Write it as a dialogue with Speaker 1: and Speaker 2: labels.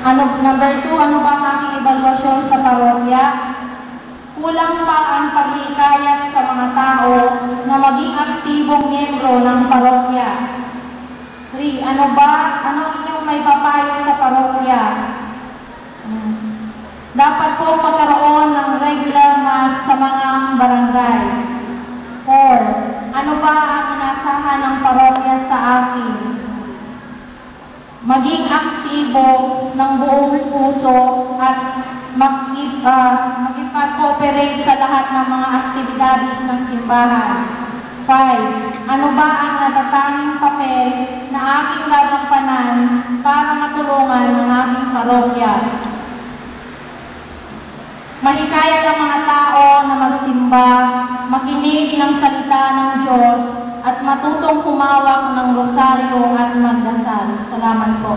Speaker 1: Number 2, ano ba ang aking evaluasyon sa parokya? Kulang pa ang paghihikayat sa mga tao na maging aktibong miyembro ng parokya. 3, ano inyong may papayo sa parokya? Dapat pong magkaroon ng regular mass sa mga barangay. 4, ano ba ang inasahan ng parokya sa akin? Maging aktibo ng buong puso at makipag-cooperate sa lahat ng mga aktibidades ng simbahan. 5, ano ba ang natatanging papel na aking gagampanan para matulungan ang aking parokya? Mahikayat ang mga tao na magsimba, makinig ng salita ng Diyos, at matutong humawak ng rosaryo at magdasal. Salamat po.